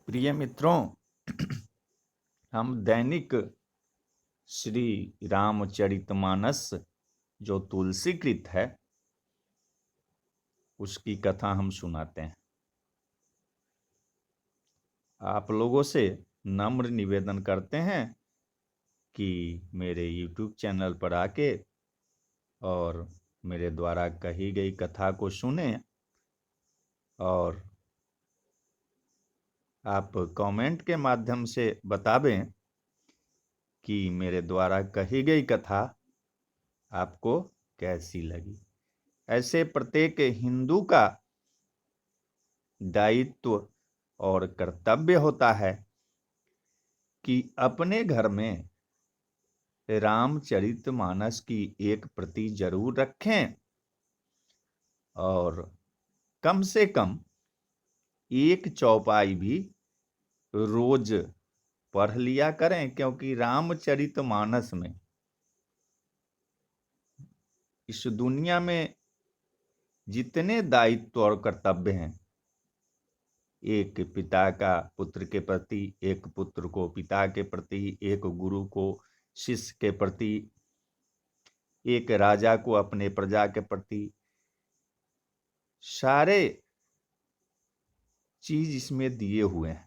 प्रिय मित्रों, हम दैनिक श्री रामचरितमानस जो तुलसीकृत है उसकी कथा हम सुनाते हैं। आप लोगों से नम्र निवेदन करते हैं कि मेरे YouTube चैनल पर आके और मेरे द्वारा कही गई कथा को सुने और आप कमेंट के माध्यम से बतावें कि मेरे द्वारा कही गई कथा आपको कैसी लगी। ऐसे प्रत्येक हिंदू का दायित्व और कर्तव्य होता है कि अपने घर में रामचरितमानस की एक प्रति जरूर रखें और कम से कम एक चौपाई भी रोज पढ़ लिया करें, क्योंकि रामचरितमानस में इस दुनिया में जितने दायित्व और कर्तव्य हैं, एक पिता का पुत्र के प्रति, एक पुत्र को पिता के प्रति, एक गुरु को शिष्य के प्रति, एक राजा को अपने प्रजा के प्रति, सारे चीज इसमें दिए हुए हैं।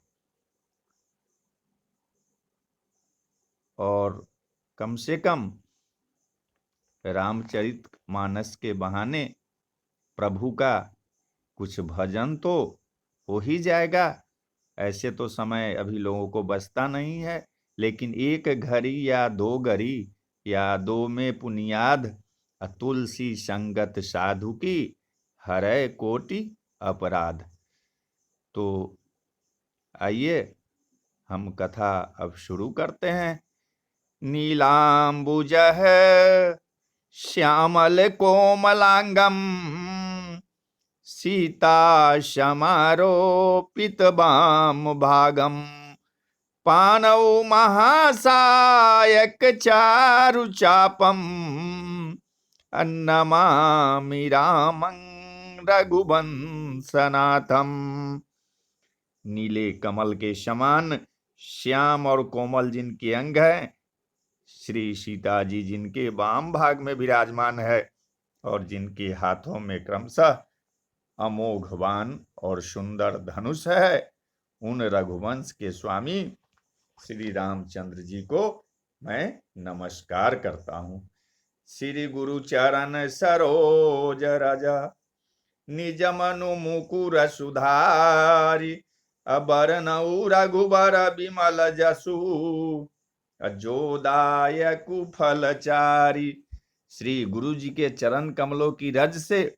और कम से कम रामचरितमानस के बहाने प्रभु का कुछ भजन तो हो ही जाएगा। ऐसे तो समय अभी लोगों को बचता नहीं है, लेकिन एक घड़ी या दो घड़ी या दो में पुनियाद तुलसी संगत साधु की हरै कोटि अपराध। तो आइए हम कथा अब शुरू करते हैं। नीलांबुज श्यामल कोमलांगम सीता समारोपित वाम भागम पानौ महासायक चारु चापम अन्नमामि रामं रघुवंशनाथम। नीले कमल के समान श्याम और कोमल जिनके अंग हैं, श्री सीता जी जिनके वाम भाग में विराजमान है और जिनके हाथों में क्रमशः अमोघवान और सुंदर धनुष है, उन रघुवंश के स्वामी श्री रामचंद्र जी को मैं नमस्कार करता हूं। श्री गुरु चरण सरोज रजा निज मनु मुकुर सुधारी अबरनऊ रघुबर विमल जसु अजोदायकु फलचारी। श्री गुरु जी के चरण कमलों की रज से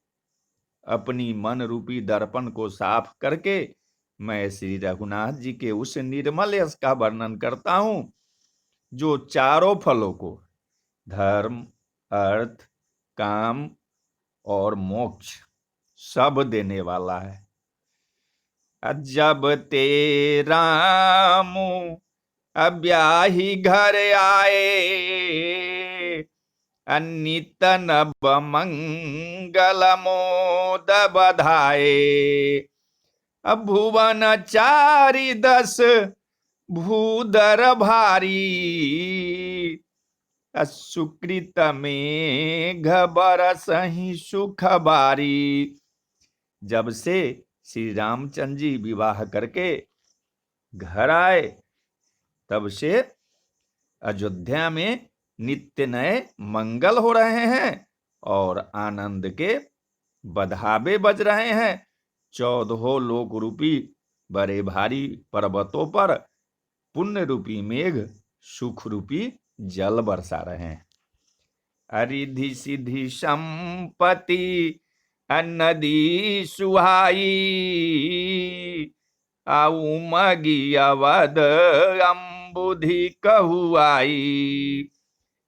अपनी मन रूपी दर्पण को साफ करके मैं श्री रघुनाथ जी के उस निर्मल यश का वर्णन करता हूं जो चारों फलों को, धर्म, अर्थ, काम और मोक्ष सब देने वाला है। जब ते राम अब्याही घर आए नित नव मंगल मोद बधाए भुवन चारि दस भूदर भारी सुकृत मेघ बरसहि सुख बारी। जब से श्री रामचंद्र जी विवाह करके घर आए तब से अयोध्या में नित्य नए मंगल हो रहे हैं और आनंद के बधावे बज रहे हैं। 14 लोक रूपी बड़े भारी पर्वतों पर पुण्य रूपी मेघ सुख रूपी जल बरसा रहे हैं। अरिधि सिद्धि संपत्ति नदी सुहाई उमगी अवध अम्बुधि कहुआई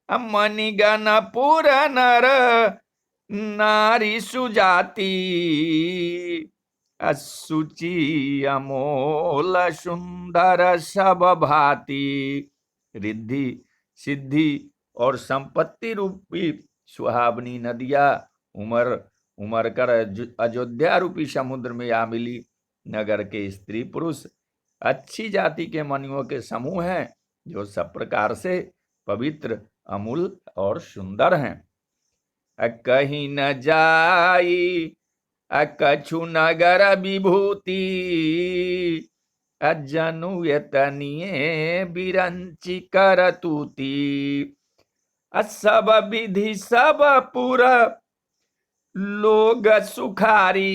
मणिगण पुर नर नारी सुजाति असुचि अमोल सुंदर सब भांति। रिद्धि सिद्धि और संपत्ति रूपी सुहावनी नदियां उमर उमर कर अयोध्या रूपी समुद्र में आ मिली। नगर के स्त्री पुरुष अच्छी जाति के मणियों के समूह हैं जो सब प्रकार से पवित्र, अमूल और सुंदर हैं। कहीं न जाई कछु नगर विभूति, जनु यतनिये बिरंची करतूती। सब विधि सब पुर लोग सुखारी,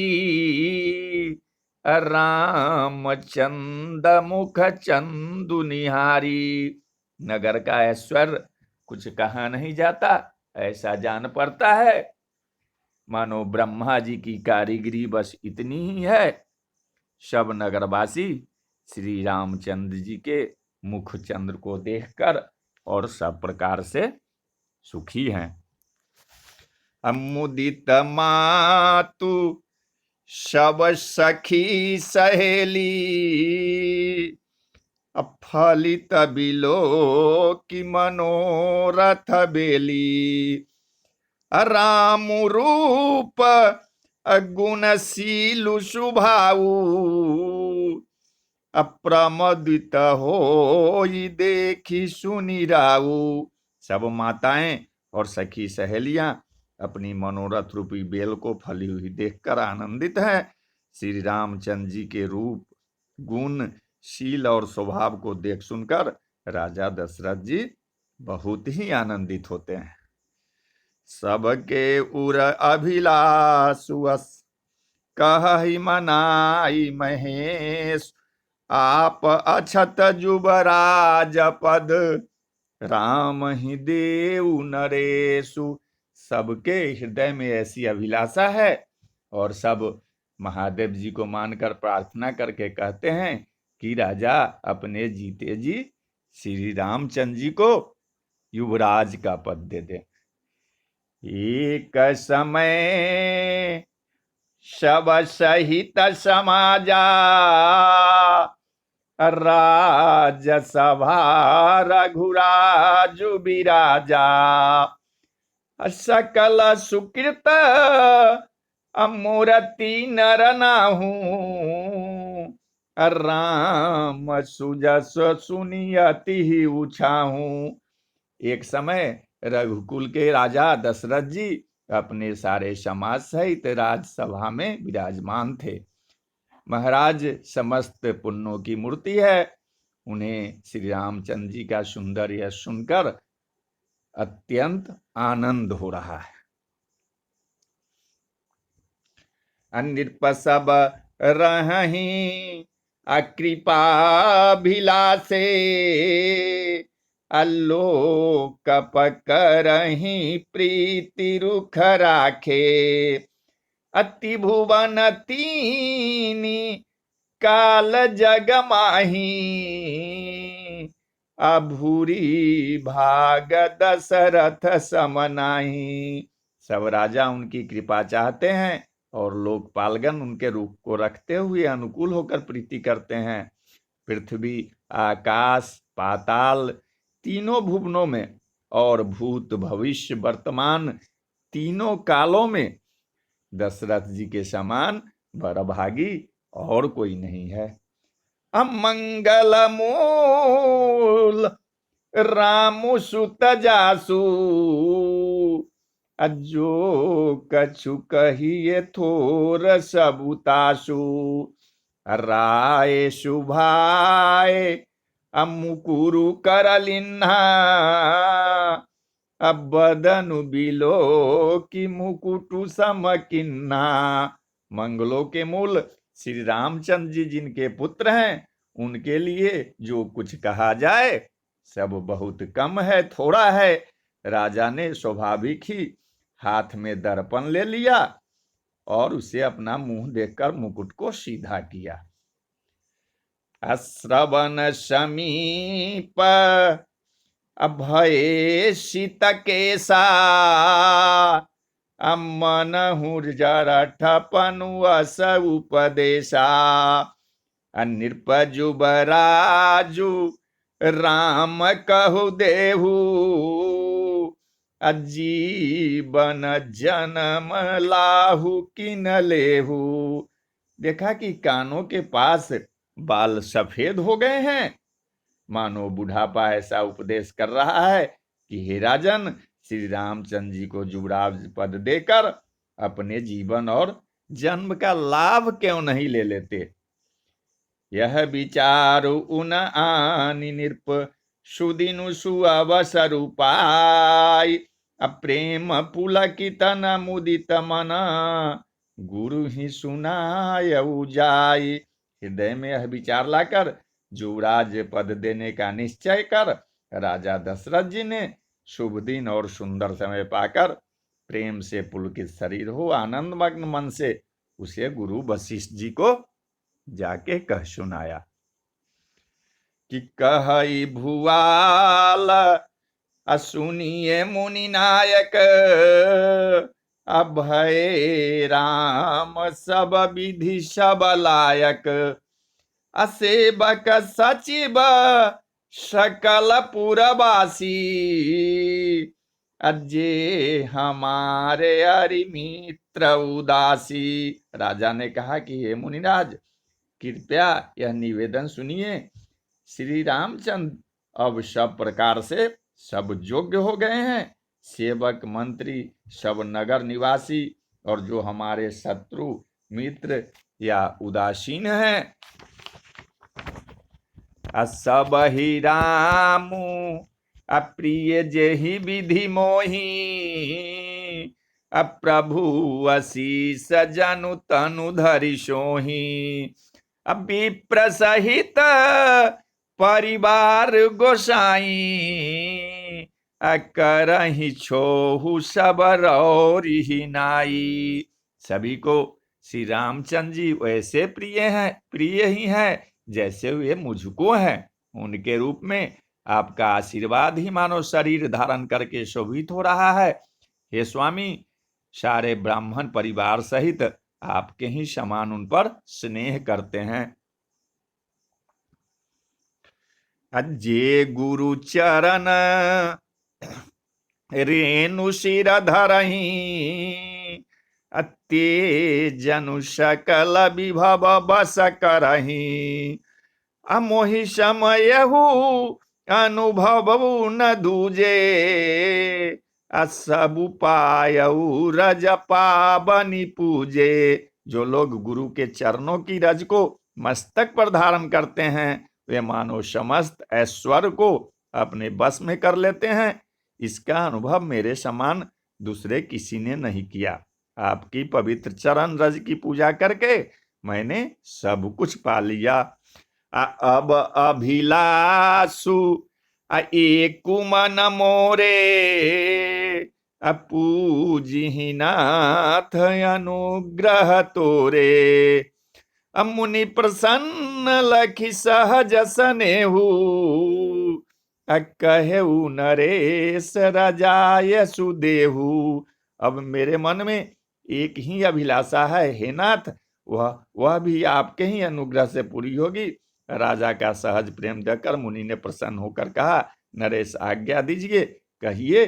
रामचंद मुख चंदु निहारी। नगर का ऐश्वर्य कुछ कहा नहीं जाता, ऐसा जान पड़ता है मानो ब्रह्मा जी की कारीगरी बस इतनी ही है। सब नगरवासी श्री रामचंद्र जी के मुख चंद्र को देखकर और सब प्रकार से सुखी हैं। अमुदित मातु सब सखी सहेली, फलित बिलो की मनोरथ बेली। राम रूप गुणशील सुभाऊ, अप्रमदित हो देखी सुनी राऊ। सब माताएं और सखी सहेलियां अपनी मनोरथ रूपी बेल को फली हुई देखकर आनंदित हैं। श्री रामचंद्र जी के रूप, गुण, शील और स्वभाव को देख सुनकर राजा दशरथ जी बहुत ही आनंदित होते हैं। सबके उर अभिलाषुअस कहि मनाई महेश, आप अछत जुबराज पद राम ही देव नरेशु। सबके हृदय में ऐसी अभिलाषा है और सब महादेव जी को मानकर प्रार्थना करके कहते हैं कि राजा अपने जीते जी श्री रामचंद्र जी को युवराज का पद दे दे। एक समय सब सहित समाजा, राज सभा रघुराज बिराजा। सकल सुकृत मूर्ति नर नाहू, राम सुजस सुनियति ही उछाहू। एक समय रघुकुल के राजा दशरथ जी अपने सारे समाज सहित राजसभा में विराजमान थे। महाराज समस्त पुण्यों की मूर्ति है। उन्हें श्री रामचंद्र जी का सुंदर यश सुनकर अत्यंत आनंद हो रहा है। नृप सब रहहीं अकृपा भिलासे, अल्लोक पकरहीं प्रीति रुख राखे। अति भुवन तीनी काल जग माही, अभूरी भाग दशरथ समनाही। सब राजा उनकी कृपा चाहते हैं और लोकपालगण उनके रूप को रखते हुए अनुकूल होकर प्रीति करते हैं। पृथ्वी, आकाश, पाताल तीनों भुवनों में और भूत भविष्य वर्तमान तीनों कालों में दशरथ जी के समान बड़भागी और कोई नहीं है। अमंगल मूल रामु सुत जासु, अजो कछु कहिए थोर सबुतासु। राय शुभाए मुकुरु करलिन्हा, बदनु बिलो की मुकुटु समकिन्ना। मंगलों के मूल श्री रामचंद्र जी जिनके पुत्र हैं, उनके लिए जो कुछ कहा जाए सब बहुत कम है, थोड़ा है। राजा ने स्वाभाविक ही हाथ में दर्पण ले लिया और उसे अपना मुंह देखकर मुकुट को सीधा किया। श्रवण समीप अभय शीत केसा, मनहु जरठपनु अस उपदेशा। नृप जुबराजु राम कहु देहु, जीवन जन्म लाहु किन लेहु। देखा कि कानों के पास बाल सफेद हो गए हैं। मानो बुढ़ापा ऐसा उपदेश कर रहा है कि हे राजन, श्री रामचंद्र जी को युवराज पद देकर अपने जीवन और जन्म का लाभ क्यों नहीं ले लेते। यह विचार उन आनि नृप सुदिनु सुअवसरु पाई, अप्रेम पुलकित न मुदित मन गुरु ही सुनायऊ जाई। हृदय में यह विचार लाकर युवराज पद देने का निश्चय कर राजा दशरथ जी ने शुभ दिन और सुंदर समय पाकर प्रेम से पुलकित शरीर हो आनंद मग्न मन से उसे गुरु वशिष्ठ जी को जाके कह सुनाया कि कहि भुआल असुनिए मुनि नायक, अभय राम सब विधि सब लायक, असेवक सचिव सकल पुरवासी, अजे हमारे हरि मित्र उदासी। राजा ने कहा कि हे मुनिराज, कृपया यह निवेदन सुनिए। श्री रामचंद्र अब सब प्रकार से सब योग्य हो गए हैं। सेवक मंत्री सब नगर निवासी और जो हमारे शत्रु मित्र या उदासीन हैं, सब ही रामु अप्रिय जेहि विधि मोही, अप्रभु असीस जनु तनु धरि सोही, विप्र सहित परिवार गोसाई, करहि छोहु सब रौरी नाई। सभी को श्री रामचंद्र जी वैसे प्रिय ही हैं जैसे वे मुझको हैं। उनके रूप में आपका आशीर्वाद ही मानो शरीर धारण करके शोभित हो रहा है। हे स्वामी, सारे ब्राह्मण परिवार सहित आपके ही समान उन पर स्नेह करते हैं। जे गुरु चरण रेणु शिर धरहि, ते जनु सकल विभव बस करहि, अमोहि समयहु अनुभव न दूजे, सब पायऊ रज पावनी पूजे। जो लोग गुरु के चरणों की रज को मस्तक पर धारण करते हैं वे मानो समस्त ऐश्वर्य को अपने बस में कर लेते हैं। इसका अनुभव मेरे समान दूसरे किसी ने नहीं किया। आपकी पवित्र चरण रज की पूजा करके मैंने सब कुछ पा लिया। अब अभिलाषु एक मन मोरे, पूजिहि नाथ अनुग्रह तोरे, मुनि प्रसन्न लखि सहज सनेहु, कहेउ नरेश रजाय सुदेहु। अब मेरे मन में एक ही अभिलाषा है, हे नाथ, वह भी आपके ही अनुग्रह से पूरी होगी। राजा का सहज प्रेम देकर मुनि ने प्रसन्न होकर कहा, नरेश आज्ञा दीजिए, कहिए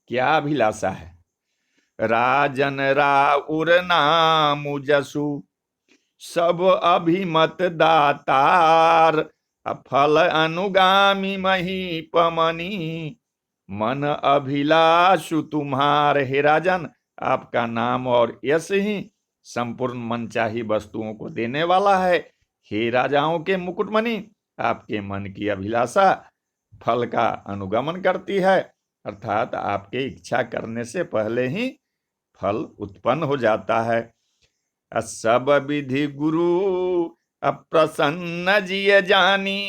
क्या अभिलाषा है। राजन राउर नाम जसु सब अभिमत दातार, फल अनुगामी महीपमनि, मन अभिलाषु तुम्हार। हे राजन, आपका नाम और यश ही संपूर्ण मनचाही वस्तुओं को देने वाला है। हे राजाओं के मुकुटमणि, आपके मन की अभिलाषा फल का अनुगमन करती है, अर्थात आपके इच्छा करने से पहले ही फल उत्पन्न हो जाता है। सब विधि गुरु अप्रसन्न जिय जानी,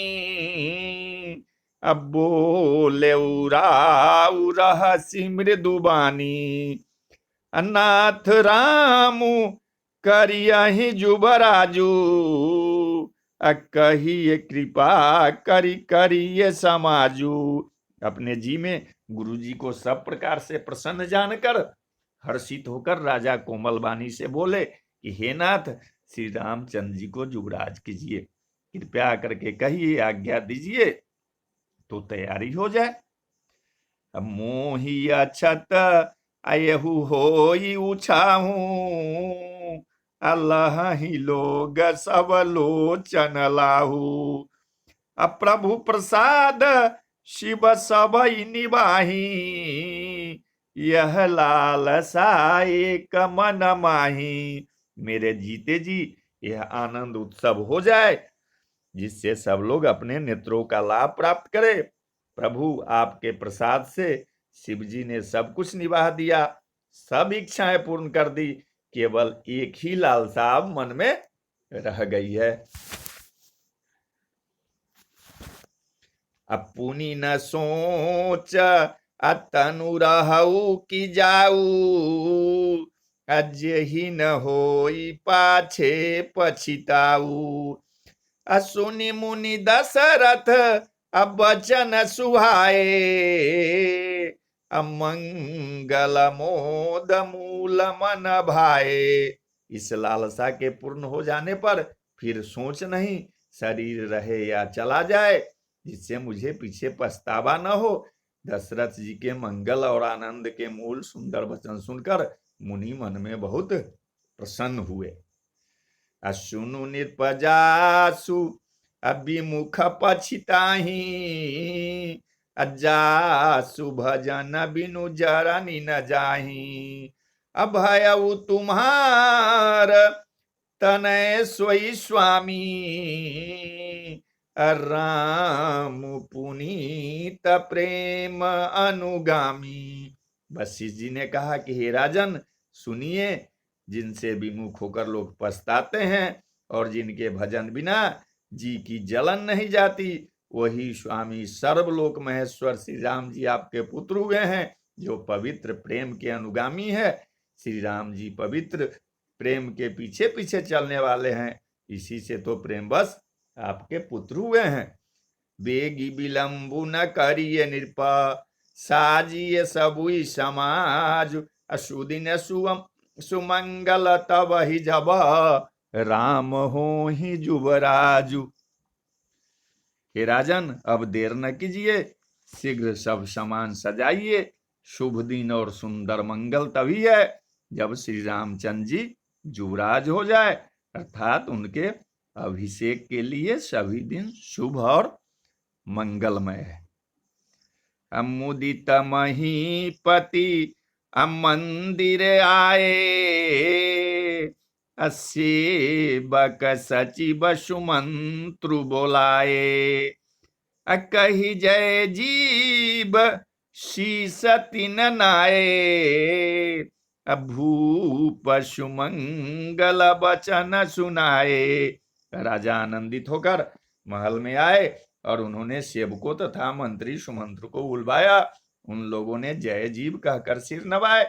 अब बोले उराउ रहसि मृदुबानी, अनाथ रामु करियहि जुबराजू, कहिए कृपा करी करिए समाजू। अपने जी में गुरु जी को सब प्रकार से प्रसन्न जानकर हर्षित होकर राजा कोमल वाणी से बोले कि हे नाथ, श्री रामचंद्र जी को युवराज कीजिए, कृपया करके कहिए, आज्ञा दीजिए तो तैयारी हो जाए। अब मोहि अछत अयहु होई उछाहू, अलहि लोग सब लोचन लाहू। प्रभु प्रसाद शिव सबई निबाही, यह लालसा एक मन माही। मेरे जीते जी यह आनंद उत्सव हो जाए, जिससे सब लोग अपने नेत्रों का लाभ प्राप्त करें। प्रभु आपके प्रसाद से शिव जी ने सब कुछ निभा दिया, सब इच्छाएं पूर्ण कर दी, केवल एक ही लालसा अब मन में रह गई है। अपुनि न सोच अतनु रहु की जाऊ, अजेहि न होई पाछे पछिताऊ। असुनि मुनि दशरथ अब वचन सुहाए, अमंगल मोद मूल मन भाए। इस लालसा के पूर्ण हो जाने पर फिर सोच नहीं, शरीर रहे या चला जाए, जिससे मुझे पीछे पछतावा न हो। दशरथ जी के मंगल और आनंद के मूल सुंदर वचन सुनकर मुनि मन में बहुत प्रसन्न हुए। असुनु निर्पजासु अभिमुख पछिताही, अजासु भजन बिनु जरनी न जाही। अभयउ तुम्हार तनय सोई स्वामी, राम पुनीत प्रेम अनुगामी। वशिष्ठ जी ने कहा कि हे राजन, सुनिए, जिनसे विमुख होकर लोग पछताते हैं और जिनके भजन बिना जी की जलन नहीं जाती, वही स्वामी सर्वलोक महेश्वर श्री राम जी आपके पुत्र हुए हैं, जो पवित्र प्रेम के अनुगामी है। श्री राम जी पवित्र प्रेम के पीछे पीछे चलने वाले हैं, इसी से तो प्रेम बस आपके पुत्र हुए हैं। बेगी विलंबु न करिए नृपा, साजिए सबुई समाज। असुदिन सुमंगल तब ही जब, राम हो ही जुबराजु। हे राजन, अब देर न कीजिए, शीघ्र सब सामान सजाइए। शुभ दिन और सुंदर मंगल तभी है जब श्री रामचंद्र जी युवराज हो जाए, अर्थात उनके अभिषेक के लिए सभी दिन शुभ और मंगलमय है। अमुदित महीपति मंदिर आए, सेवक सचिव सुमंत्रु बोलाए। कही जय जीव शीस तिन नाये, भूप सुमंगल वचन सुनाए। राजा आनंदित होकर महल में आए और उन्होंने सेवकों तथा मंत्री सुमंत्र को बुलवाया। उन लोगों ने जय जीव कहकर सिर नवाए।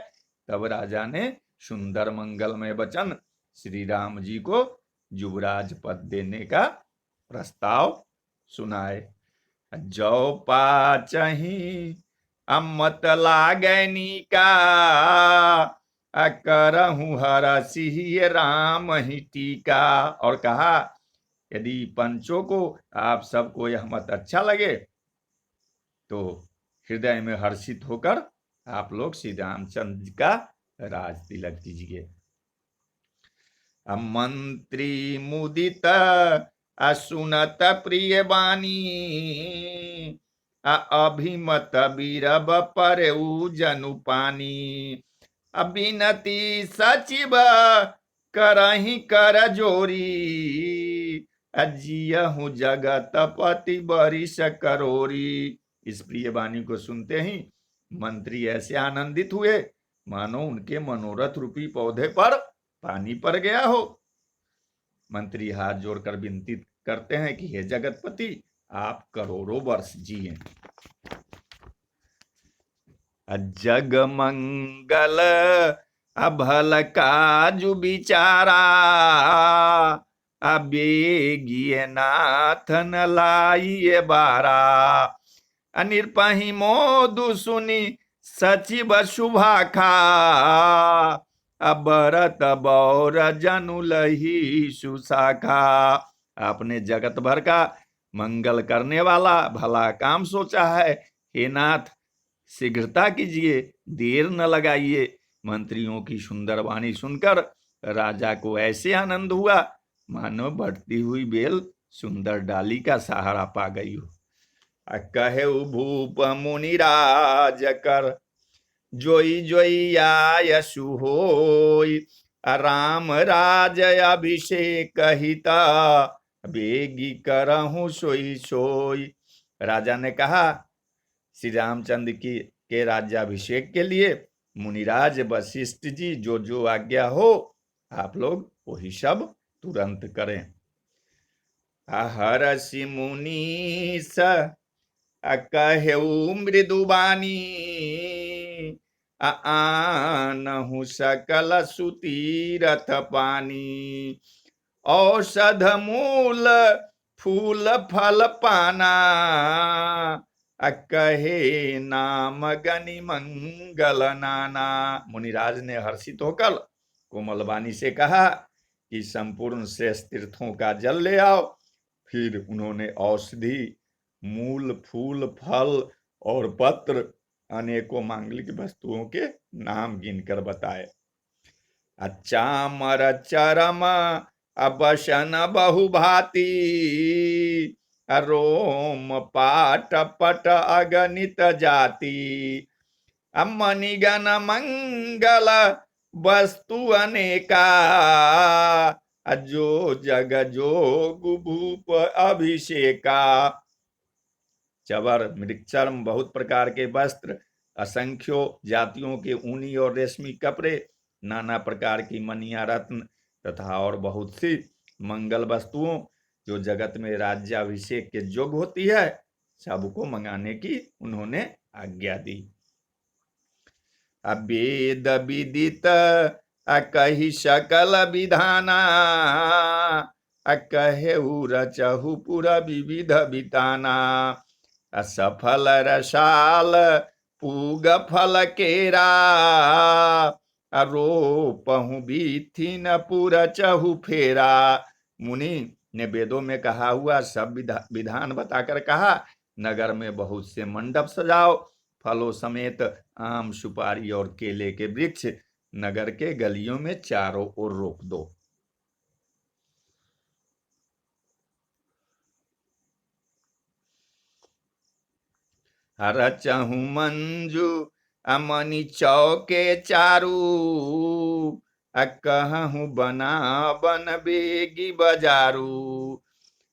तब राजा ने सुंदर मंगलमय वचन श्री राम जी को युवराज पद देने का प्रस्ताव सुनाए। जो पाचही अमत लागैनी का, करहूं हर सिंह राम ही टीका। और कहा, यदि पंचों को आप सबको यह मत अच्छा लगे तो हृदय में हर्षित होकर आप लोग श्री रामचंद्र जी का राज तिलक कीजिए। मंत्री मुदित असुनत प्रिय बानी, अभिमत बीरब पर जनु पानी। अबिनती सचिव करही कर जोरी, अजियहु जगत पति बरिस करोरी। इस प्रिय वाणी को सुनते ही मंत्री ऐसे आनंदित हुए मानो उनके मनोरथ रूपी पौधे पर पानी पड़ गया हो। मंत्री हाथ जोड़कर विनती करते हैं कि हे जगतपति, आप करोड़ों वर्ष जिए। जग मंगल अभल काजु बिचारा, अबेगिए नाथ न लाइए बारा। अनिर्पहि मोदु सुनी सचिव शुभाखा, अबरत बौर जनु लही सुशाखा। आपने जगत भर का मंगल करने वाला भला काम सोचा है। हे नाथ, शीघ्रता कीजिए, देर न लगाइए। मंत्रियों की सुंदर वाणी सुनकर राजा को ऐसे आनंद हुआ मानो बढ़ती हुई बेल सुंदर डाली का सहारा पा गई हो। कहे भूप मुनिराज कर जोई जोई आयसु होय, राम राज अभिषेक हिता बेगी करहूं सोई सोई। राजा ने कहा श्री रामचंद्र की के राज्याभिषेक के लिए मुनिराज वशिष्ठ जी जो जो आज्ञा हो आप लोग वही सब तुरंत करें। हरषि मुनीस कहेऊ मृदुबानी, आनहु सकल सुतीरथ पानी, औषध मूल फूल फल पाना, कहे नाम गनि मंगल नाना। मुनिराज ने हर्षित होकर कोमलवाणी से कहा कि संपूर्ण शेष तीर्थों का जल ले आओ। फिर उन्होंने औषधि मूल फूल फल और पत्र अनेकों मांगलिक वस्तुओं के नाम गिनकर बताए। चामर चरम अबसन बहुभाति, रोम पाट पट अगणित जाति, मणिगण मंगल वस्तु अनेका, जो जग जोग भूप अभिषेका। चवर मृगचर्म बहुत प्रकार के वस्त्र, असंख्यो जातियों के ऊनी और रेशमी कपड़े, नाना प्रकार की मनिया रत्न तथा और बहुत सी मंगल वस्तुओं जो जगत में राज्याभिषेक के योग्य होती है सबको मंगाने की उन्होंने आज्ञा दी। वेद विदित कही सकल विधाना, कहेऊ रचहु पुर विविध बिताना, सफल रसाल पूग फल केरा, रोपहु बीथिन पुर चहु फेरा। मुनि ने वेदों में कहा हुआ सब विधान बताकर कहा नगर में बहुत से मंडप सजाओ, फलों समेत आम सुपारी और केले के वृक्ष नगर के गलियों में चारों ओर रोप दो। रचहु मंजू अमनि चौके चारू, कहूँ बना बन बेगी बजारू,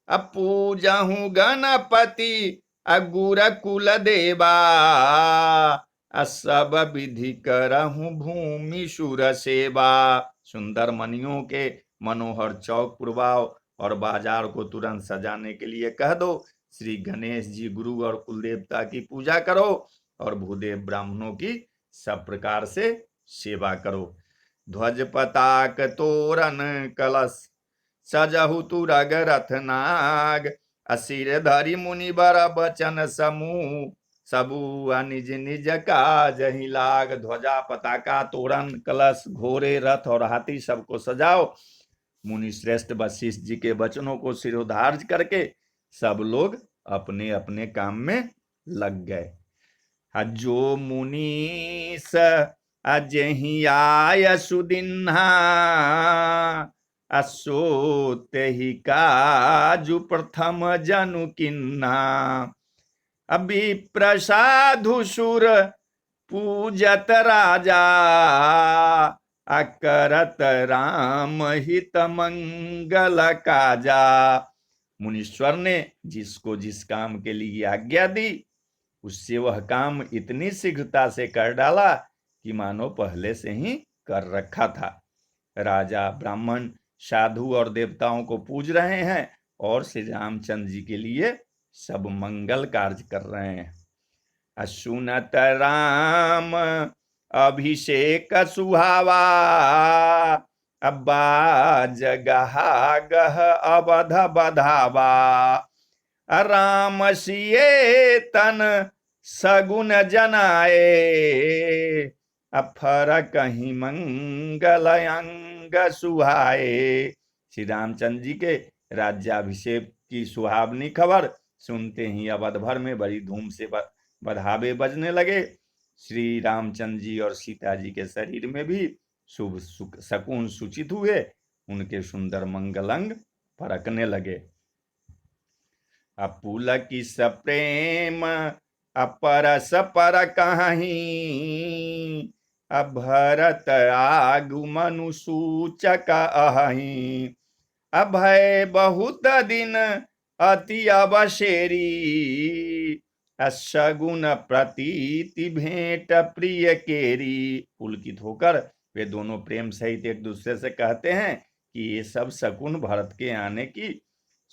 पूजहु गणपति गुर कुल देवा, सब विधि करहु भूमि सुर सेवा। सुंदर मनियों के मनोहर चौक पुरवाओ और बाजार को तुरंत सजाने के लिए कह दो। श्री गणेश जी गुरु और कुल देवता की पूजा करो और भूदेव ब्राह्मणों की सब प्रकार से सेवा करो। ध्वज पताक तोरण कलश सजहु तुरग रथ नाग, असिर धरि मुनि बर बचन समूह, सबू निज निज काज ही लाग। ध्वजा पताका तोरण कलश घोड़े रथ और हाथी सबको सजाओ। मुनि श्रेष्ठ वशिष्ठ जी के वचनों को सिरोधार्य करके सब लोग अपने अपने काम में लग गए। जो मुनीस अजहि आय सुदिन्हा, असोते ही काजु प्रथम जनु किन्हा, अभी प्रसाधु सुर पूजत राजा, अकरत राम हित मंगल काजा। मुनीश्वर ने जिसको जिस काम के लिए आज्ञा दी उससे वह काम इतनी शीघ्रता से कर डाला कि मानो पहले से ही कर रखा था। राजा ब्राह्मण साधु और देवताओं को पूज रहे हैं और श्री रामचंद्र जी के लिए सब मंगल कार्य कर रहे हैं। सुनत राम अभिषेक सुहावा, अब्बा जगहा गह अवध बधावा, राम सिये तन सगुन जनाए, अफर कहीं मंगल अंग सुहाए। श्री रामचंद्र जी के राज्याभिषेक की सुहावनी खबर सुनते ही अवध भर में बड़ी धूम से बधावे बजने लगे। श्री रामचंद्र जी और सीता जी के शरीर में भी शुभ शकुन सूचित हुए, उनके सुंदर मंगलंग फरकने लगे। पुलकित प्रेम अपरस पर कहीं, भरत आगमनु सूचक अहि। अभय बहुत दिन अति अवशेरी, सगुन प्रतीति भेंट प्रिय केरी। पुलकित होकर वे दोनों प्रेम सहित एक दूसरे से कहते हैं कि ये सब शकुन भरत के आने की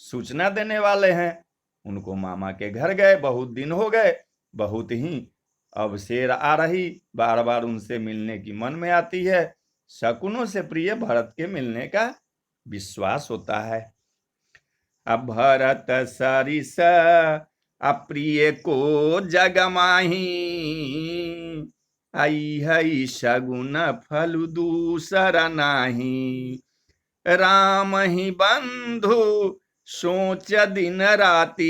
सूचना देने वाले हैं। उनको मामा के घर गए, बहुत दिन हो गए, बहुत ही अवसेर आ रही, बार बार उनसे मिलने की मन में आती है। शकुनों से प्रिय भरत के मिलने का विश्वास होता है। अब भरत सरिस अप्रिय को जग माही, आई है शगुन फल दूसर नाही। राम ही बंधु सोच दिन राती,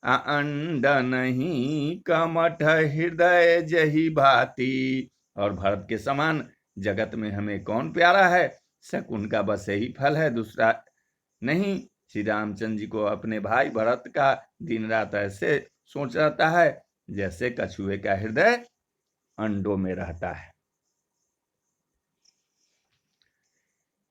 अंड नहीं कमठ हृदय जही भाती। और भरत के समान जगत में हमें कौन प्यारा है? शकुन का बस यही फल है, दूसरा नहीं। श्री रामचंद्र जी को अपने भाई भरत का दिन रात ऐसे सोच रहता है जैसे कछुए का हृदय अंडों में रहता है।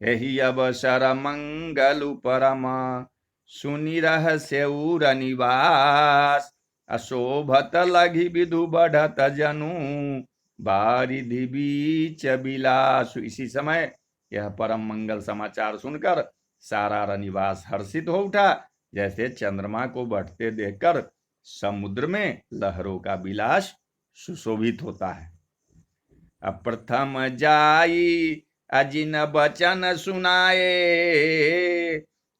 यही अवसर मंगल परमा, सुनि रहस्य उर निवास। अशोभत लघि विधु बढ़त जनु, बारिधि बीच बिलास। इसी समय यह परम मंगल समाचार सुनकर सारा रनिवास हर्षित हो उठा, जैसे चंद्रमा को बढ़ते देखकर समुद्र में लहरों का विलास सुशोभित होता है। अप्रथम जाई अजिन बचन सुनाए,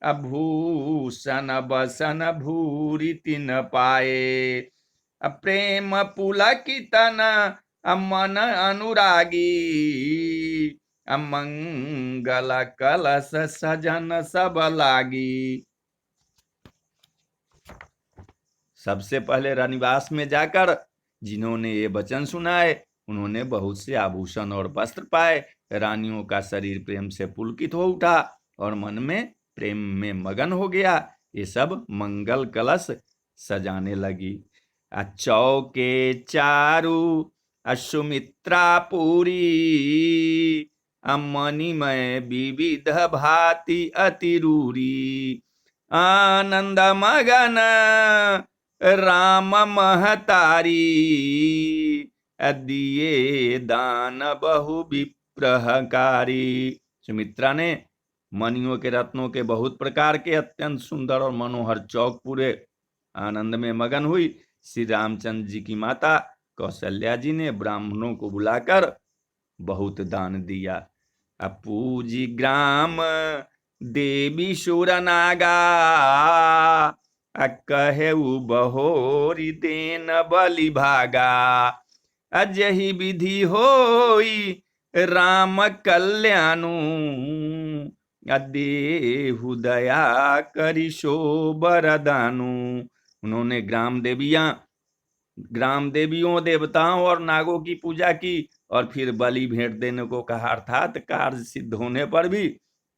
अभूषण बसन भूरि तिन पाए। प्रेम पुलकितन मन अनुरागी, मंगल कलश सजन सब लागी। सबसे पहले रनिवास में जाकर जिन्होंने ये वचन सुनाए, उन्होंने बहुत से आभूषण और वस्त्र पाए। रानियों का शरीर प्रेम से पुलकित हो उठा और मन में प्रेम में मगन हो गया। ये सब मंगल कलश सजाने लगी। चौके चारु सुमित्रा पूरी, मणिमय विविध भांति अतिरूरी। आनंद मगन राम महतारी, दिए दान बहु विप्रहकारी। सुमित्रा ने मणियों के रत्नों के बहुत प्रकार के अत्यंत सुंदर और मनोहर चौक पूरे आनंद में मगन हुई। श्री रामचंद्र जी की माता कौशल्या जी ने ब्राह्मणों को बुलाकर बहुत दान दिया। पूजी ग्राम देवी सुरनागा, कहे बहोरी देन बलि भागा। अजहि विधि होई राम कल्याणु, देहु दया करि सो बरदानु। उन्होंने ग्राम देवियों देवताओं और नागों की पूजा की और फिर बलि भेंट देने को कहा, अर्थात कार्य सिद्ध होने पर भी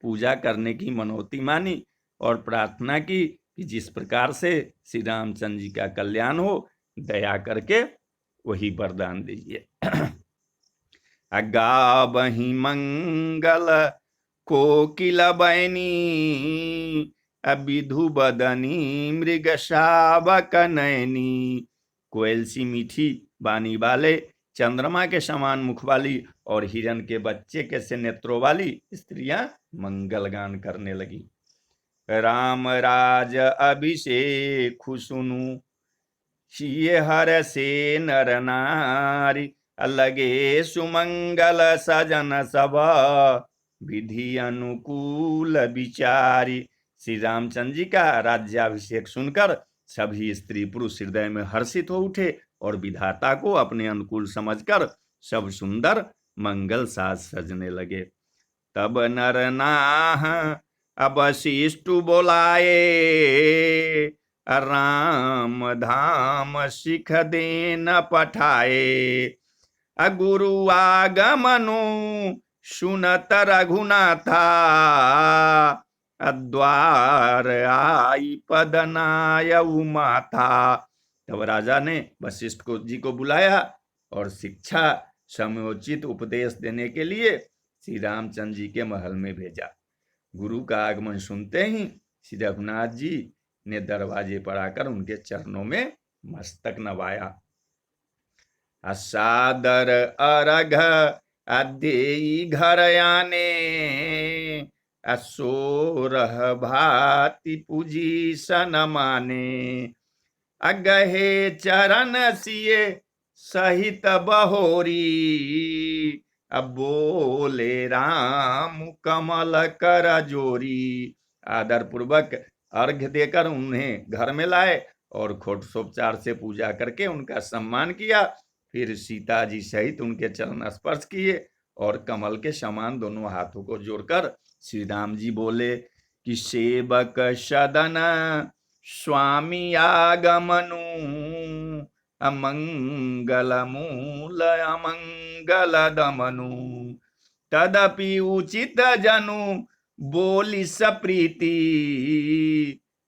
पूजा करने की मनोती मानी और प्रार्थना की कि जिस प्रकार से श्री रामचंद्र जी का कल्याण हो, दया करके वही वरदान दीजिए। गावहि मंगल कोकिल बैनी, विधु बदनी मृग शावक नैनी। कोयल सी मीठी बानी वाले, चंद्रमा के समान मुख वाली और हिरण के बच्चे के से नेत्रों वाली स्त्रियां मंगल गान करने लगी। राम राज अभिषेक सुनु, ये हर से नर नारी। लगे सुमंगल सजन सब, विधि अनुकूल विचारी। श्री रामचंद्र जी का राज्याभिषेक सुनकर सभी स्त्री पुरुष हृदय में हर्षित हो उठे और विधाता को अपने अनुकूल समझकर सब सुंदर मंगल साज सजने लगे। तब नर नाह अवशिष्टु बोलाए, राम धाम सिख देन पठाए। गुरु आगमनु सुनत रघुनाथा, द्वार आई पदनाय माथा। तब राजा ने वशिष्ठ को जी को बुलाया और शिक्षा समयोचित उपदेश देने के लिए श्री रामचंद्र जी के महल में भेजा। गुरु का आगमन सुनते ही श्री रघुनाथ जी ने दरवाजे पर आकर उनके चरणों में मस्तक नवाया। सादर अरघ देई घर आने, सोरह भांति पूजी सन माने। अगहे चरण सिए सहित बहोरी, बोले राम कमल कर जोरी। आदर पूर्वक अर्घ्य देकर उन्हें घर में लाए और खोटोपचार से पूजा करके उनका सम्मान किया। फिर सीता जी सहित उनके चरण स्पर्श किए और कमल के समान दोनों हाथों को जोड़कर श्री राम जी बोले कि सेवक सदन स्वामी आगमनु, अमंगल मूल अमंगल दमनु। तदपि उचित जनु बोली सप्रीति,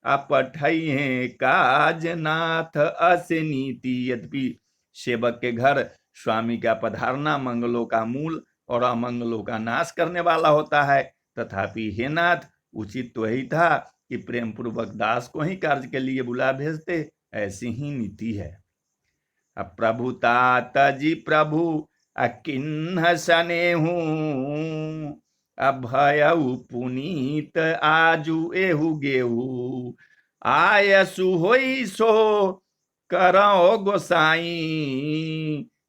अपठइहे काज नाथ अस नीति। यद्यपि सेवक के घर स्वामी का पधारना मंगलों का मूल और अमंगलों का नाश करने वाला होता है, तथापि हे नाथ उचित तो यही था कि प्रेम पूर्वक दास को ही कार्य के लिए बुला भेजते, ऐसी ही नीति है। प्रभु तात जी प्रभु किन्ह सनेहू, अभयउ पुनीत आजु एहु गेहू। आयसु होई सो करो गोसाई,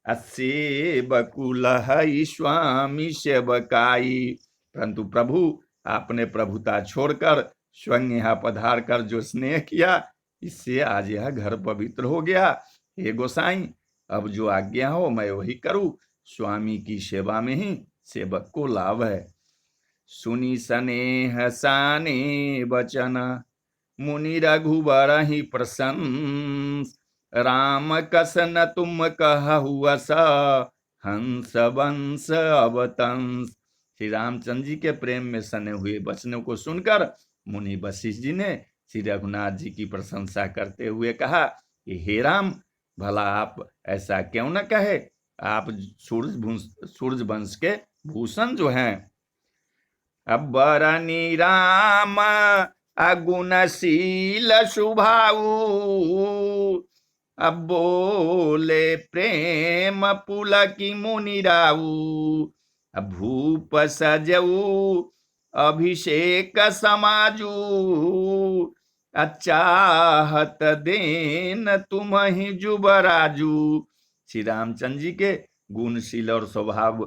सेवकुल हई स्वामी सेवकाई। परंतु प्रभु आपने प्रभुता छोड़कर स्वयं यहाँ पधार कर जो स्नेह किया, इससे आज यह घर पवित्र हो गया। हे गोसाई, अब जो आज्ञा हो मैं वही करूं। स्वामी की सेवा में ही सेवक को लाभ है। सुनी स्नेह साने वचन, मुनि रघुबर ही प्रसन्न। राम कसन तुम कहु स, हंस वंश अवतंस। श्री रामचंद्र जी के प्रेम में सने हुए वचनों को सुनकर मुनि वशिष्ठ जी ने श्री रघुनाथ जी की प्रशंसा करते हुए कहा कि हे राम, भला आप ऐसा क्यों न कहे, आप सूर्य वंश के भूषण जो हैं। बरनी राम अगुणशील सुभाऊ, अब बोले प्रेम पुलकी मुनिराऊ। भूप सजऊ अभिषेक समाजू, चाहत देन तुम ही जुबराजू। श्री रामचंद्र जी के गुणशील और स्वभाव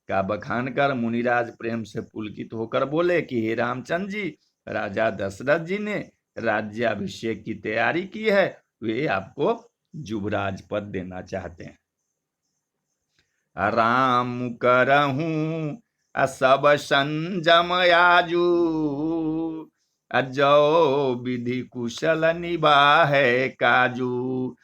का बखान कर मुनिराज प्रेम से पुलकित होकर बोले कि हे रामचंद्र जी, राजा दशरथ जी ने राज्याभिषेक की तैयारी की है, वे आपको युवराज पद देना चाहते हैं। राम करहूं सब संजम आजू, जो विधि कुशल निबाहे काजू।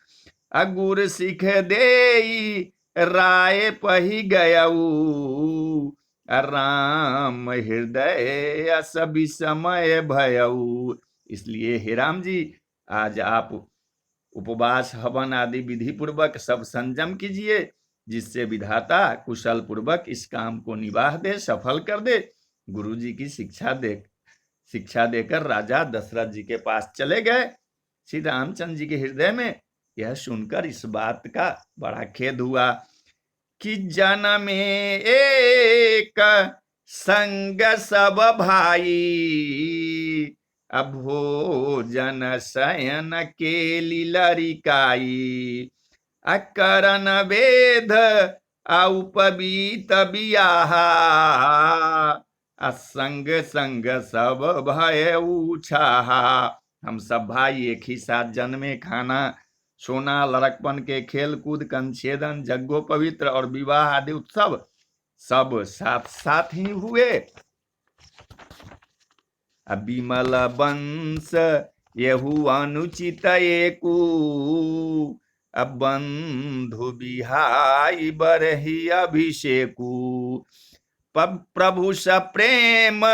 अगुर सिख देई राय पही गयऊ, राम हृदय सभी समय भयऊ। इसलिए हे राम जी, आज आप उपवास हवन आदि विधि पूर्वक सब संयम कीजिए, जिससे विधाता कुशल पूर्वक इस काम को निवाह दे, सफल कर दे। गुरु जी की शिक्षा देकर राजा दशरथ जी के पास चले गए। श्री रामचंद्र जी के हृदय में यह सुनकर इस बात का बड़ा खेद हुआ कि जन में एक संग सब भाई, भोजन शयन के लीलरिकाई। अकरन वेद उपवीत बियाहा, असंग संग सब भय उछाहा। हम सब भाई एक ही साथ जन्मे, खाना सोना लड़कपन के खेल कूद कंछेदन यज्ञोपवित्र और विवाह आदि उत्सव सब साथ साथ ही हुए। विमल वंश यहु अनुचित एकू, अब बंधु बिहाई बरही अभिषेकु प्रभु स प्रेम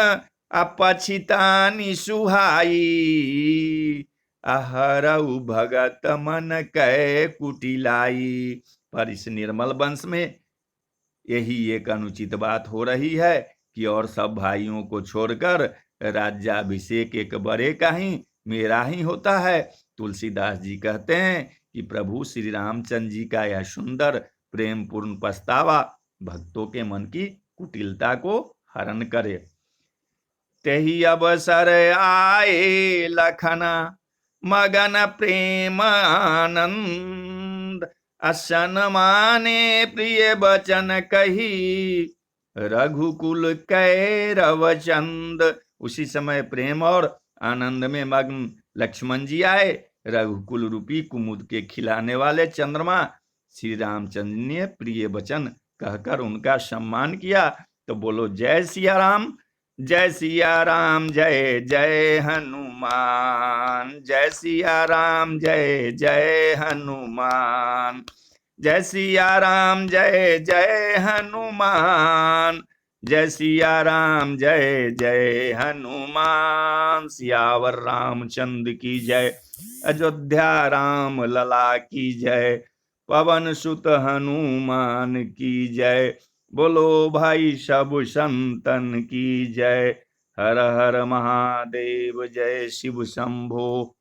अपछितानि सुहाई अहरऊ भगत मन कै कुटिलाई। पर इस निर्मल वंश में यही एक अनुचित बात हो रही है कि और सब भाइयों को छोड़कर राज्याभिषेक एक बड़े का ही मेरा ही होता है। तुलसीदास जी कहते हैं कि प्रभु श्री रामचंद्र जी का यह सुंदर प्रेम पूर्ण पछतावा भक्तों के मन की कुटिलता को हरण करे। तेहि अवसर आए लखना मगन प्रेम आनंद असन माने प्रिय बचन कही रघुकुल कैरव चंद। उसी समय प्रेम और आनंद में मग्न लक्ष्मण जी आए। रघुकुल रूपी कुमुद के खिलाने वाले चंद्रमा श्री रामचंद्र ने प्रिय वचन कहकर उनका सम्मान किया। तो बोलो जय सिया राम, जय सिया राम, जय जय हनुमान, जय सिया राम, जय जय हनुमान, जय सिया राम, जय जय हनुमान, जय सिया राम, जय जय हनुमान। सियावर रामचंद्र की जय, अयोध्या राम लला की जय, पवन सुत हनुमान की जय। बोलो भाई सब संतन की जय। हर हर महादेव, जय शिव शंभो।